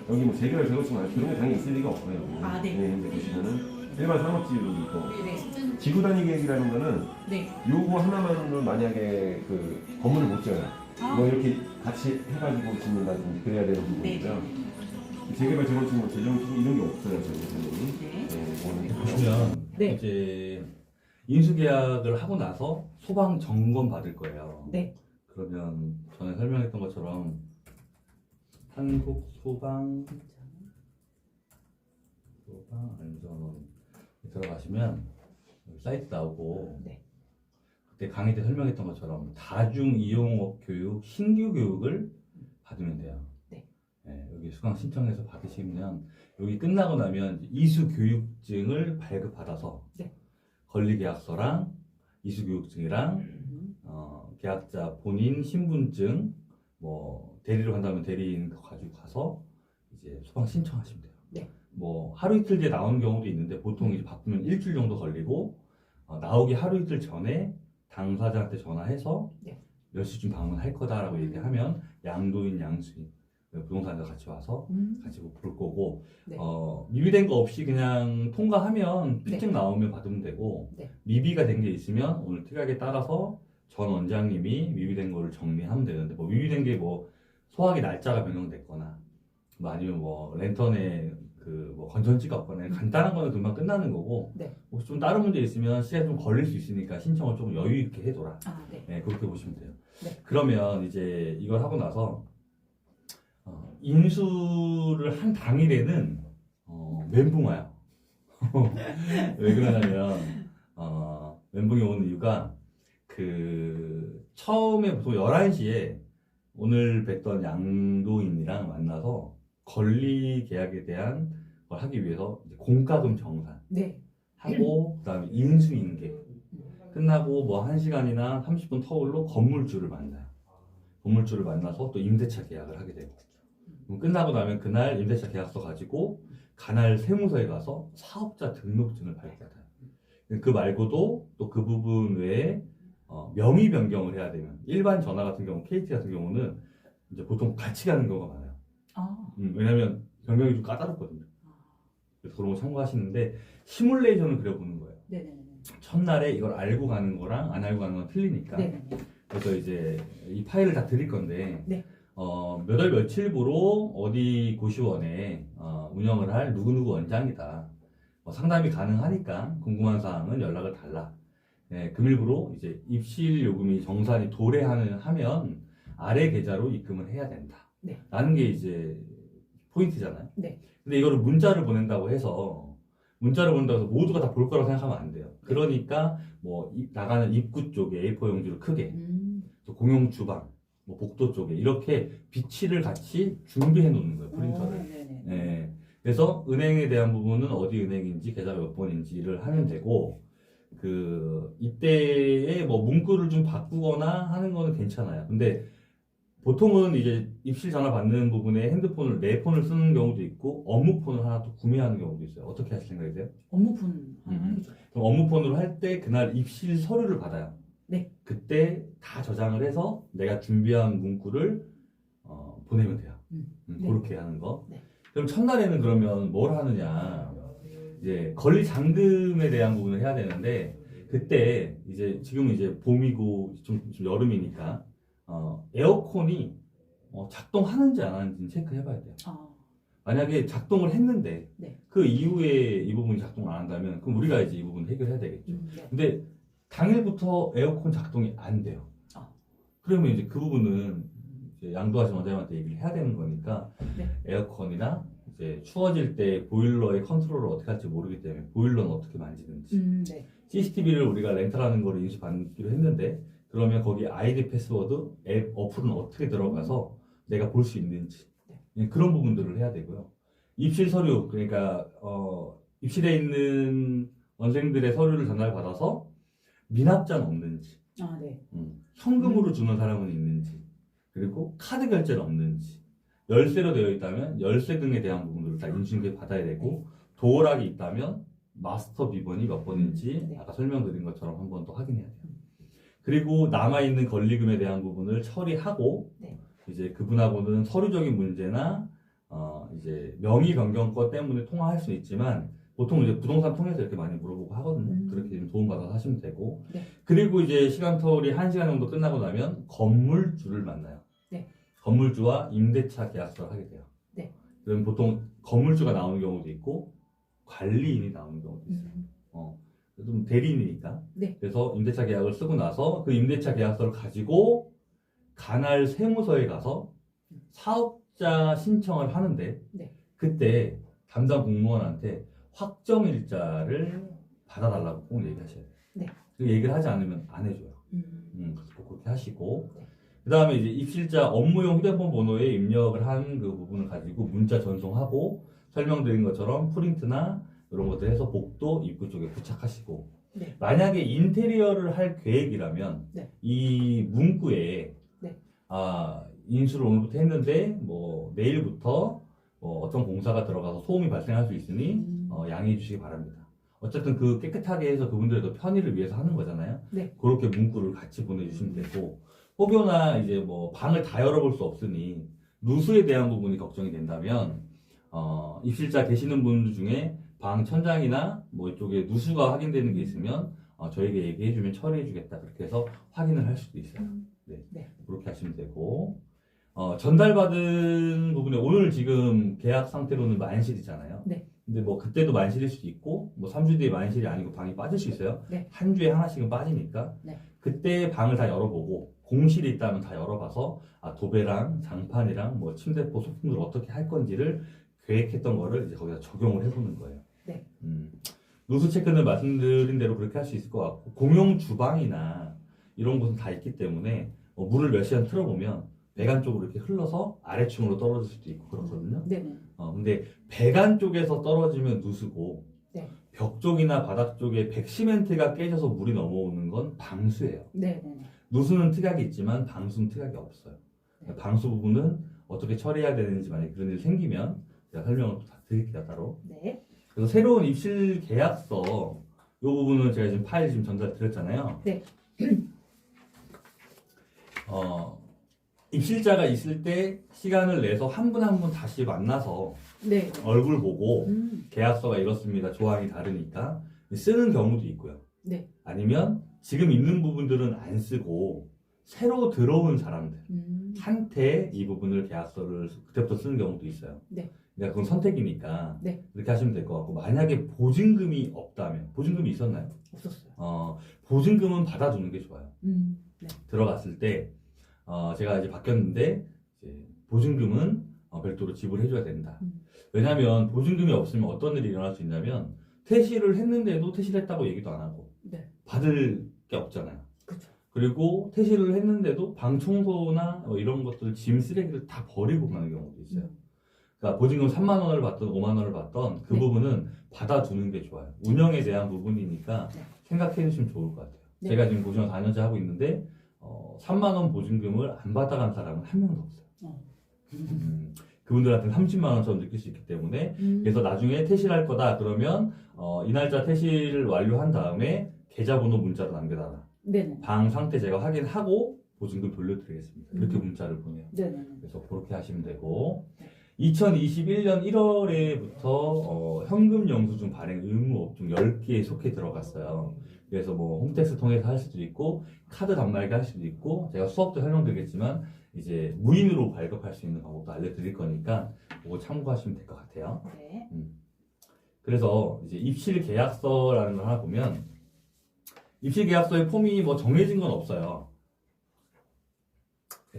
여기 뭐 재개발 재건축 말고 그런 게 당연히 있을 리가 없고요. 여기. 아, 네. 네, 근데 보시면은 일반 상업지역이 있고 네. 지구 단위 계획이라는 거는 네. 요거 하나만으로 만약에 그 건물을 못 지어요. 뭐 이렇게 같이 해가지고 짓는다든지 그래야 되는 부분이고요. 재개발 재건축 뭐 재정 투기 이런 게 없어요 저희. 네. 보시면 네. 이제 인수계약을 하고 나서 소방 점검 받을 거예요. 네. 그러면 전에 설명했던 것처럼 한국 소방 안전 들어가시면 여기 사이트 나오고 네. 그때 강의 때 설명했던 것처럼 다중 이용업 교육 신규 교육을 받으면 돼요. 네. 네, 여기 수강 신청해서 받으시면 여기 끝나고 나면 이수 교육증을 발급받아서 네. 권리 계약서랑 이수 교육증이랑 계약자 본인 신분증 뭐 대리로 간다면 대리인 거 가지고 가서 이제 소방 신청하시면 돼요. 네. 뭐 하루 이틀 뒤에 나오는 경우도 있는데 보통 이제 바쁘면 일주일 정도 걸리고 나오기 하루 이틀 전에 당사자한테 전화해서 네. 몇 시쯤 방문할 거다라고 얘기하면 양도인 양수인 부동산에서 같이 와서 같이 볼 거고 네. 미비된 거 없이 그냥 통과하면 네. 필증 나오면 받으면 되고 네. 미비가 된 게 있으면 오늘 특약에 따라서 전 원장님이 미비된 거를 정리하면 되는데 뭐 미비된 게 뭐 소화기 날짜가 변경됐거나 뭐 아니면 뭐 랜턴에 그 뭐 건전지가 없거나 간단한 거는 금방 끝나는 거고 네. 혹시 좀 다른 문제 있으면 시간이 좀 걸릴 수 있으니까 신청을 조금 여유 있게 해둬라. 네. 네, 그렇게 보시면 돼요. 네. 그러면 이제 이걸 하고 나서 인수를 한 당일에는 멘붕 와요. 왜 그러냐면 멘붕이 오는 이유가 그 처음에 보통 11시에 오늘 뵀던 양도인이랑 만나서 권리 계약에 대한 걸 하기 위해서 이제 공과금 정산 네. 하고 그다음에 인수인계 끝나고 뭐 1시간이나 30분 터울로 건물주를 만나요. 건물주를 만나서 또 임대차 계약을 하게 되고 그럼 끝나고 나면 그날 임대차 계약서 가지고 관할 세무서에 가서 사업자 등록증을 발급받아요. 그 말고도 또 그 부분 외에 명의 변경을 해야 되면 일반 전화 같은 경우 KT 같은 경우는 이제 보통 같이 가는 경우가 많아요. 왜냐면 변경이 좀 까다롭거든요. 그래서 그런 거 참고하시는데 시뮬레이션을 그려보는 거예요. 네네네. 첫날에 이걸 알고 가는 거랑 안 알고 가는 건 틀리니까. 네네네. 그래서 이제 이 파일을 다 드릴 건데 네. 몇 월 며칠부로 어디 고시원에 운영을 할 누구누구 원장이다. 상담이 가능하니까 궁금한 사항은 연락을 달라. 네, 금일부로 이제 입실 요금이 정산이 도래하면 아래 계좌로 입금을 해야 된다. 네. 라는 게 이제 포인트잖아요. 네. 근데 이거를 문자를 보낸다고 해서 모두가 다 볼 거라고 생각하면 안 돼요. 그러니까 뭐 나가는 입구 쪽에 A4 용지로 크게 또 공용 주방 뭐 복도 쪽에 이렇게 비치를 같이 준비해 놓는 거예요. 프린터를. 네네. 네. 그래서 은행에 대한 부분은 어디 은행인지 계좌가 몇 번인지를 하면 되고 이때에 뭐 문구를 좀 바꾸거나 하는 거는 괜찮아요. 근데 보통은 이제 입실 전화 받는 부분에 핸드폰을 내 폰을 쓰는 경우도 있고 업무폰을 하나 또 구매하는 경우도 있어요. 어떻게 하실 생각이세요? 업무폰 하는 게 좋죠. 그럼 업무폰으로 할 때 그날 입실 서류를 받아요. 네. 그때 다 저장을 해서 내가 준비한 문구를 보내면 돼요. 네. 그렇게 하는 거. 네. 그럼 첫날에는 그러면 뭘 하느냐? 이제 권리 잔금에 대한 부분을 해야 되는데 그때 이제 지금은 이제 봄이고 좀 여름이니까 에어컨이 작동하는지 안 하는지 체크해봐야 돼요. 만약에 작동을 했는데 네. 그 이후에 이 부분이 작동을 안 한다면 그럼 우리가 이제 이 부분을 해결해야 되겠죠. 네. 근데 당일부터 에어컨 작동이 안 돼요. 그러면 이제 그 부분은 이제 양도하신 원장님한테 얘기를 해야 되는 거니까 네. 에어컨이나 이제 추워질 때 보일러의 컨트롤을 어떻게 할지 모르기 때문에 보일러는 어떻게 만지는지 네. CCTV를 우리가 렌탈하는 거를 인수받기로 했는데 그러면 거기 아이디 패스워드 앱 어플은 어떻게 들어가서 내가 볼 수 있는지 그런 부분들을 해야 되고요. 입실 서류 그러니까 입실에 있는 원생들의 서류를 전달받아서 미납자는 없는지 네. 현금으로 주는 사람은 있는지 그리고 카드 결제는 없는지 열쇠로 되어 있다면 열쇠 등에 대한 부분들을 다 인수인계 받아야 되고 도어락이 있다면 마스터 비번이 몇 번인지 아까 설명드린 것처럼 한 번 더 확인해야 돼요. 그리고 남아있는 권리금에 대한 부분을 처리하고 네. 이제 그분하고는 서류적인 문제나 이제 명의 변경권 때문에 통화할 수 있지만 보통 이제 부동산 통해서 이렇게 많이 물어보고 하거든요. 그렇게 좀 도움받아서 하시면 되고. 네. 그리고 이제 시간 터울이 1시간 정도 끝나고 나면 건물주를 만나요. 네. 건물주와 임대차 계약서를 하게 돼요. 네. 그럼 보통 건물주가 나오는 경우도 있고 관리인이 나오는 경우도 있어요. 좀 대리인이니까. 네. 그래서 임대차 계약을 쓰고 나서 그 임대차 계약서를 가지고 관할 세무서에 가서 사업자 신청을 하는데 네. 그때 담당 공무원한테 확정일자를 받아달라고 꼭 얘기하셔야 돼요. 네. 그 얘기를 하지 않으면 안 해줘요. 그래서 꼭 그렇게 하시고 그 다음에 이제 입실자 업무용 휴대폰 번호에 입력을 한 그 부분을 가지고 문자 전송하고 설명드린 것처럼 프린트나 이런 것들 해서 복도 입구 쪽에 부착하시고 네. 만약에 인테리어를 할 계획이라면 네. 이 문구에 네. 인수를 오늘부터 했는데 뭐 내일부터 어떤 공사가 들어가서 소음이 발생할 수 있으니 양해해 주시기 바랍니다. 어쨌든 그 깨끗하게 해서 그분들의 더 편의를 위해서 하는 거잖아요. 네. 그렇게 문구를 같이 보내주시면 되고 혹여나 이제 뭐 방을 다 열어볼 수 없으니 누수에 대한 부분이 걱정이 된다면 입실자 계시는 분들 중에 방 천장이나 뭐 이쪽에 누수가 확인되는 게 있으면 저에게 얘기해주면 처리해주겠다 그렇게 해서 확인을 할 수도 있어요. 네. 네. 그렇게 하시면 되고 전달받은 부분에 오늘 지금 계약 상태로는 만실이잖아요. 네. 근데 뭐 그때도 만실일 수도 있고 뭐 3주 뒤에 만실이 아니고 방이 빠질 수 있어요. 네. 한 주에 하나씩은 빠지니까 네. 그때 방을 다 열어보고 공실이 있다면 다 열어봐서 도배랑 장판이랑 뭐 침대포 소품들을 어떻게 할 건지를 계획했던 거를 이제 거기다 적용을 해보는 거예요. 네. 누수 체크는 말씀드린 대로 그렇게 할 수 있을 것 같고 공용 주방이나 이런 곳은 다 있기 때문에 물을 몇 시간 틀어보면 배관 쪽으로 이렇게 흘러서 아래층으로 떨어질 수도 있고 그렇거든요. 네. 근데 배관 쪽에서 떨어지면 누수고 네. 벽 쪽이나 바닥 쪽에 백시멘트가 깨져서 물이 넘어오는 건 방수예요. 네. 누수는 특약이 있지만 방수는 특약이 없어요. 네. 방수 부분은 어떻게 처리해야 되는지 만약에 그런 일이 생기면 제가 설명을 다 드릴게요 따로. 네. 그래서 새로운 입실 계약서 이 부분은 제가 지금 파일 지금 전달 드렸잖아요. 네. 입실자가 있을 때 시간을 내서 한 분 한 분 다시 만나서 네. 얼굴 보고 음. 계약서가 이렇습니다. 조항이 다르니까 쓰는 경우도 있고요. 네. 아니면 지금 있는 부분들은 안 쓰고 새로 들어온 사람들 한테 이 부분을 계약서를 그때부터 쓰는 경우도 있어요. 네. 그러니까 그건 선택이니까 네. 그렇게 하시면 될 것 같고 만약에 보증금이 없다면 보증금이 있었나요? 없었어요. 보증금은 받아두는 게 좋아요. 네. 들어갔을 때 제가 이제 바뀌었는데 이제 보증금은 별도로 지불해줘야 된다. 왜냐하면 보증금이 없으면 어떤 일이 일어날 수 있냐면 퇴실을 했는데도 퇴실했다고 얘기도 안 하고 네. 받을 게 없잖아요. 그렇죠. 그리고 퇴실을 했는데도 방 청소나 이런 것들 짐 쓰레기를 다 버리고 가는 경우도 있어요. 그러니까 보증금 3만 원을 받던 5만 원을 받던 그 네. 부분은 받아두는 게 좋아요. 운영에 대한 부분이니까 네. 생각해 주시면 좋을 것 같아요. 네. 제가 지금 고시원 4년째 하고 있는데 3만 원 보증금을 안 받아간 사람은 한 명도 없어요. 그분들한테는 30만 원처럼 느낄 수 있기 때문에 그래서 나중에 퇴실할 거다 그러면 이 날짜 퇴실을 완료한 다음에 계좌번호 문자로 남겨달라. 네네. 방 상태 제가 확인하고 보증금 돌려드리겠습니다. 이렇게 문자를 보내요. 네네. 그래서 그렇게 하시면 되고 2021년 1월에부터 현금 영수증 발행 의무 업종 10개에 속해 들어갔어요. 그래서 뭐 홈택스 통해서 할 수도 있고 카드 단말기 할 수도 있고 제가 수업 때 설명드리겠지만 이제 무인으로 발급할 수 있는 방법도 알려드릴 거니까 그거 참고하시면 될 것 같아요. 네. 그래서 이제 입실 계약서라는 걸 하나 보면 입실 계약서의 폼이 뭐 정해진 건 없어요.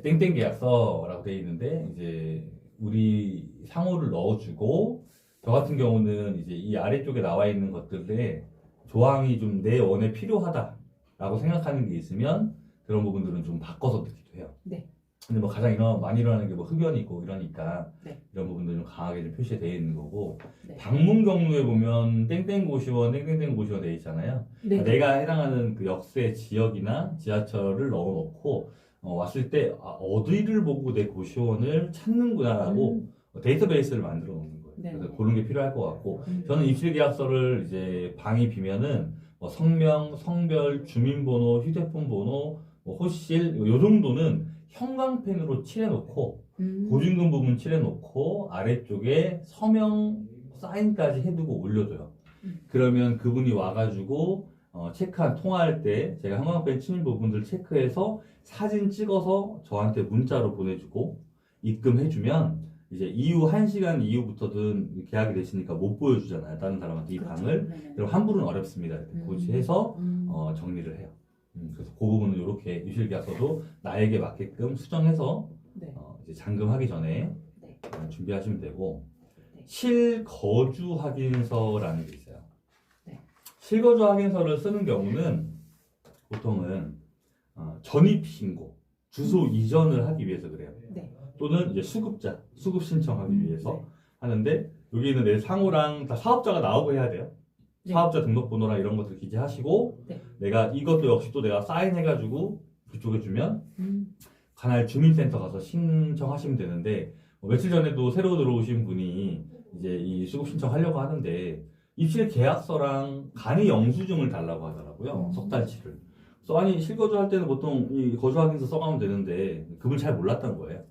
땡땡 계약서라고 되어 있는데 이제 우리 상호를 넣어주고 저 같은 경우는 이제 이 아래쪽에 나와 있는 것들에 조항이 좀 내 원에 필요하다라고 생각하는 게 있으면 그런 부분들은 좀 바꿔서 넣기도 해요. 네. 근데 뭐 가장 많이 일어나는 게 뭐 흡연이 있고 이러니까 네. 이런 부분들 좀 강하게 좀 표시되어 있는 거고 네. 방문 경로에 보면 땡땡 고시원 땡땡땡 고시원 되어 있잖아요. 네. 내가 해당하는 그 역세 지역이나 지하철을 넣어놓고 왔을 때 어디를 보고 내 고시원을 찾는구나라고 데이터베이스를 만들어 놓는 거예요. 네. 그래서 그런 게 필요할 것 같고 저는 입실 계약서를 이제 방이 비면은 뭐 성명, 성별, 주민번호, 휴대폰 번호, 뭐 호실 요 정도는 형광펜으로 칠해놓고 보증금 부분 칠해놓고 아래쪽에 서명 사인까지 해두고 올려줘요. 그러면 그분이 와가지고 체크한 통화할 때 제가 형광펜 치는 부분들 체크해서 사진 찍어서 저한테 문자로 보내주고 입금해주면 이제 이후 1시간 이후부터든 계약이 되시니까 못 보여주잖아요. 다른 사람한테 이 방을. 네네. 그럼 환불은 어렵습니다. 이렇게 고지해서 정리를 해요. 그래서 그 부분은 이렇게 유실계약서도 나에게 맞게끔 수정해서 네. 이제 잔금하기 전에 네. 준비하시면 되고 네. 실거주 확인서라는 게 있어요. 네. 실거주 확인서를 쓰는 경우는 보통은 전입 신고, 주소 이전을 하기 위해서 그래요. 네. 또는 이제 수급 신청하기 위해서 네. 하는데 여기는 내 상호랑 다 사업자가 나오고 해야 돼요. 네. 사업자 등록번호랑 이런 것들 기재하시고 네. 내가 이것도 역시 또 내가 사인해가지고 그쪽에 주면 음. 관할 주민센터 가서 신청하시면 되는데 며칠 전에도 새로 들어오신 분이 이제 이 수급 신청하려고 하는데 입실 계약서랑 간이 영수증을 달라고 하더라고요. 석 달치를. 그래서 아니 실거주 할 때는 보통 이 거주 확인서 써가면 되는데 그분 잘 몰랐던 거예요.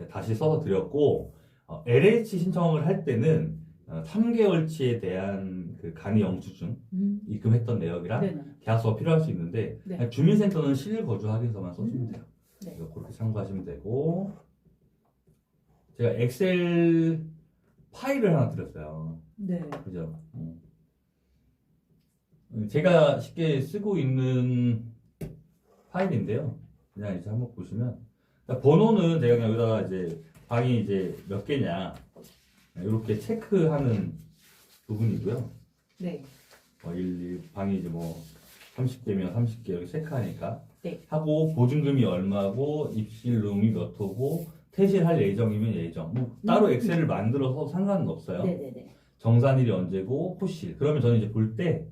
다시 써서 드렸고 LH 신청을 할 때는 3개월치에 대한 그 간이 영수증 입금했던 내역이랑 네네. 계약서가 필요할 수 있는데 네. 그냥 주민센터는 실거주 확인서만 써주면 돼요. 네. 그래서 그렇게 참고하시면 되고 제가 엑셀 파일을 하나 드렸어요. 네. 그죠? 제가 쉽게 쓰고 있는 파일인데요. 그냥 이제 한번 보시면 번호는 제가 그냥 여기다가 이제 방이 이제 몇 개냐 이렇게 체크하는 부분이고요. 네. 방이 이제 뭐 30개면 30개 이렇게 체크하니까 네. 하고 보증금이 얼마고 입실룸이 몇 호고 퇴실할 예정이면 예정 뭐 따로 엑셀을 만들어서 상관은 없어요. 네네네. 정산일이 언제고 호실 그러면 저는 이제 볼 때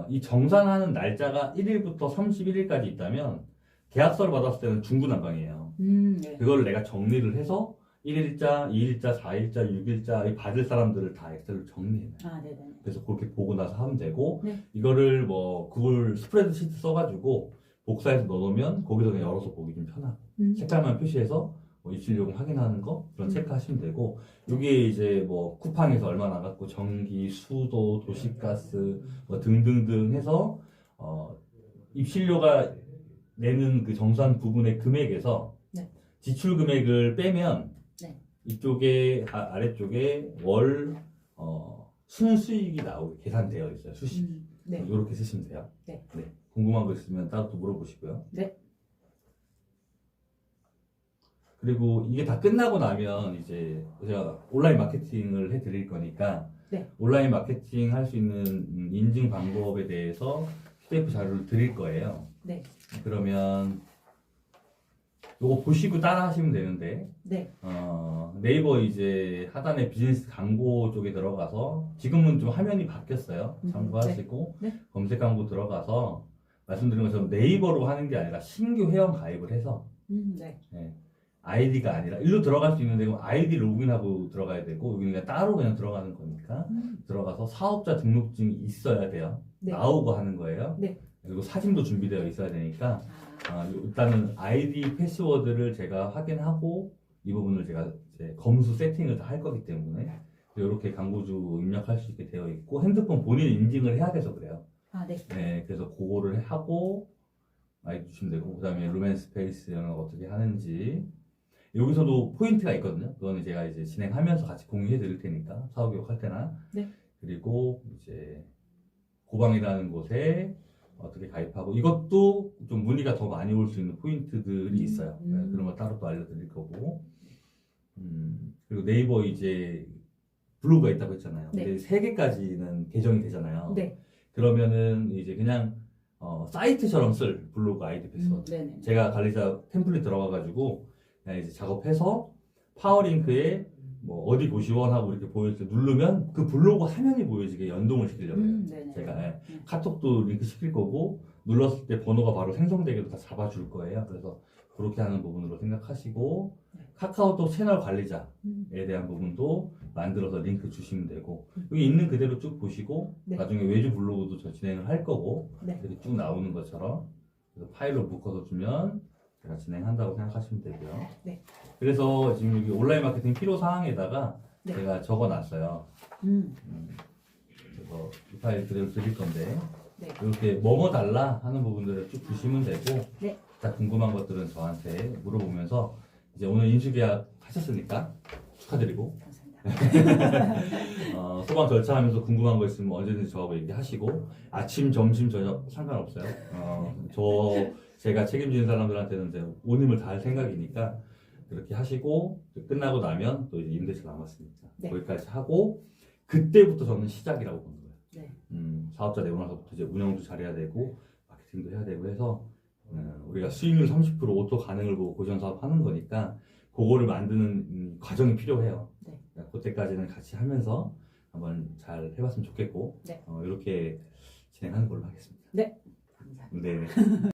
이 정산하는 날짜가 1일부터 31일까지 있다면 계약서를 받았을 때는 중구난방이에요. 네. 그거를 내가 정리를 해서 1일자, 2일자, 4일자, 6일자 받을 사람들을 다 엑셀로 정리해놔요. 아, 네네. 그래서 그렇게 보고 나서 하면 되고 네. 이거를 뭐 구글 스프레드시트 써가지고 복사해서 넣어놓으면 거기서 그냥 열어서 보기 좀 편하고 색깔만 표시해서 뭐 입실요금 확인하는 거 그런 체크하시면 되고 여기에 이제 뭐 쿠팡에서 얼마 나갔고 전기, 수도, 도시가스 뭐 등등등 해서 입실료가 내는 그 정산 부분의 금액에서 네. 지출 금액을 빼면 네. 이쪽에 아래쪽에 월 순수익이 나오게 계산되어 있어요. 수식. 네. 이렇게 쓰시면 돼요. 네. 궁금한 거 있으면 따로 또 물어보시고요. 네. 그리고 이게 다 끝나고 나면 이제 제가 온라인 마케팅을 해드릴 거니까 네. 온라인 마케팅 할 수 있는 인증 방법에 대해서 PDF 자료를 드릴 거예요. 네. 그러면 요거 보시고 따라 하시면 되는데 네. 네이버 이제 하단에 비즈니스 광고 쪽에 들어가서 지금은 좀 화면이 바뀌었어요. 참고하시고 네. 검색 광고 들어가서 말씀드린 것처럼 네이버로 하는 게 아니라 신규 회원 가입을 해서 네. 아이디가 아니라 일로 들어갈 수 있는데 그럼 아이디 로그인하고 들어가야 되고 여기는 그냥 따로 그냥 들어가는 거니까 들어가서 사업자 등록증이 있어야 돼요. 네. 나오고 하는 거예요. 네. 그리고 사진도 준비되어 있어야 되니까 일단은 아이디 패스워드를 제가 확인하고 이 부분을 제가 이제 검수 세팅을 다 할 거기 때문에 이렇게 광고주 입력할 수 있게 되어 있고 핸드폰 본인 인증을 해야 돼서 그래요. 아, 네. 네, 그래서 그거를 하고 아이디 주시면 되고 그 다음에 루멘스페이스 영역 어떻게 하는지 여기서도 포인트가 있거든요. 그거는 제가 이제 진행하면서 같이 공유해 드릴 테니까 사후교육 할 때나 네. 그리고 이제 고방이라는 곳에 어떻게 가입하고 이것도 좀 문의가 더 많이 올 수 있는 포인트들이 있어요. 네, 그런 거 따로 또 알려드릴 거고 그리고 네이버 이제 블로그가 있다고 했잖아요. 네. 근데 3개까지는 개정이 되잖아요. 네. 그러면은 이제 그냥 사이트처럼 쓸 블로그 아이디 패스워드 네네. 제가 관리자 템플릿 들어가가지고 그냥 이제 작업해서 파워링크에 뭐 어디 고시원하고 이렇게 보일 때 누르면 그 블로그 화면이 보여지게 연동을 시키려고 해요. 네네. 제가 카톡도 링크 시킬 거고 눌렀을 때 번호가 바로 생성되게도 다 잡아줄 거예요. 그래서 그렇게 하는 부분으로 생각하시고 카카오톡 채널 관리자에 대한 부분도 만들어서 링크 주시면 되고 여기 있는 그대로 쭉 보시고 네. 나중에 외주 블로그도 저 진행을 할 거고 네. 이렇게 쭉 나오는 것처럼 그래서 파일로 묶어서 주면 제가 진행한다고 생각하시면 되고요. 네. 그래서 지금 여기 온라인 마케팅 필요 사항에다가 네. 제가 적어놨어요. 그래서 이 파일 그대로 드릴 건데 네. 이렇게 뭐뭐 달라 하는 부분들을 쭉 주시면 되고 네. 딱 궁금한 것들은 저한테 물어보면서 이제 오늘 인수계약 하셨으니까 축하드리고 감사합니다. 소방 절차하면서 궁금한 거 있으면 언제든지 저하고 얘기하시고 아침, 점심, 저녁 상관없어요. 제가 책임지는 사람들한테는 제가 온 힘을 다할 생각이니까 그렇게 하시고 끝나고 나면 또 이제 임대차 남았으니까 네. 거기까지 하고 그때부터 저는 시작이라고 보는 거예요. 네. 사업자 되고 나서부터 이제 운영도 잘해야 되고 마케팅도 해야 되고 해서 우리가 수익률 30% 오토 가능을 보고 고전 사업 하는 거니까 그거를 만드는 과정이 필요해요. 네. 그러니까 그때까지는 같이 하면서 한번 잘 해봤으면 좋겠고 네. 이렇게 진행하는 걸로 하겠습니다. 네. 감사합니다. 네.